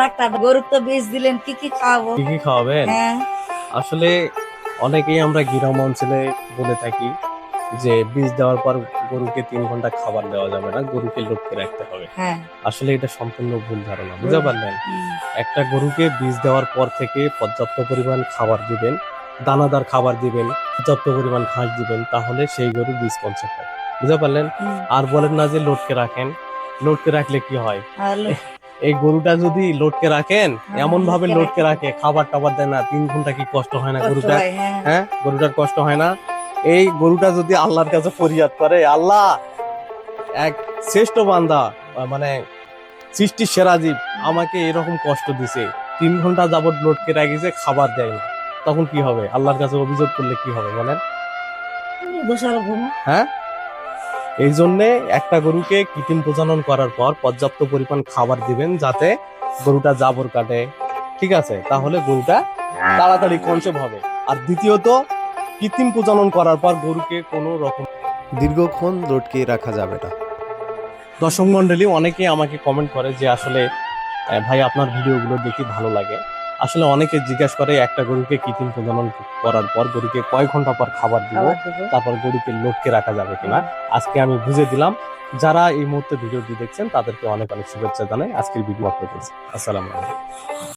Doctor গরুর তো বীজ দিলেন, কি কি খাওয়াবো? কি কি খাওয়াবেন? হ্যাঁ। আসলে অনেকেই আমরা গ্রাম অঞ্চলে বলে থাকি যে বীজ দেওয়ার পর গরুকে 3 ঘন্টা খাবার দেওয়া যাবে না, গরুকে লটকে রাখতে হবে। হ্যাঁ। আসলে এটা সম্পূর্ণ ভুল ধারণা, বুঝতে ভুল। পারলেন? হুম। একটা গরুকে বীজ দেওয়ার পর থেকে পর্যাপ্ত পরিমাণ খাবার দিবেন, দানাদার খাবার দিবেন, পর্যাপ্ত পরিমাণ ঘাস দিবেন, তাহলে সেই গরু বীজ কনসেপ্ট হয়, বুঝতে পারলেন? হুম। আর বলেন না যে লটকে রাখেন, লটকে রাখলে কি হয়? হ্যালো। এই গরুটা যদি লটকে রাখেন, এমন ভাবে লটকে লটকে রাখে, খাবার টাবার দেয় না, 3 ঘন্টা কি কষ্ট হয় না কষ্ট গরুটার? হয়, হ্যাঁ। হ্যাঁ, গরুটার কষ্ট হয় না? এই গরুটা যদি আল্লাহর কাছে ফরিয়াদ করে, আল্লাহ এক শ্রেষ্ঠ বান্দা, মানে সৃষ্টির সেরা জীব আমাকে এরকম কষ্ট দিছে, 3 ঘন্টা যাবত লটকে রাখিছে, খাবার দেয় না, তখন কি হবে? আল্লাহর কাছে অভিযোগ করলে কি হবে বলেন? দোষারোপ হবো। হ্যাঁ, এই জন্যে একটা গরুকে কৃত্রিম প্রজনন করার পর পর্যাপ্ত পরিমাণ খাবার দিবেন, যাতে গরুটা জাবর কাটে, ঠিক আছে? তাহলে গরুটা তাড়াতাড়ি কনসেপ্ট হবে। আর দ্বিতীয়ত, কৃত্রিম প্রজনন করার পর গরুকে কোনো রকম দীর্ঘক্ষণ লটকে রাখা যাবে না। দর্শক মন্ডলী অনেকে আমাকে কমেন্ট করে যে আসলে ভাই আপনার ভিডিওগুলো দেখি ভালো লাগে। আসলে অনেকে জিজ্ঞাসা করে একটা গরুকে কৃত্রিম প্রজনন করার পর গরুকে কয় ঘন্টা পর খাবার দিব, খাবার দেবো। তারপর গরুকে লটকে রাখা যাবে কিনা। আজকে আমি বুঝে দিলাম। যারা এই মুহূর্তে ভিডিওটি দেখছেন তাদেরকে অনেক অনেক শুভেচ্ছা জানাই। আজকের ভিডিও আপলোড করেছি। আসসালামু আলাইকুম।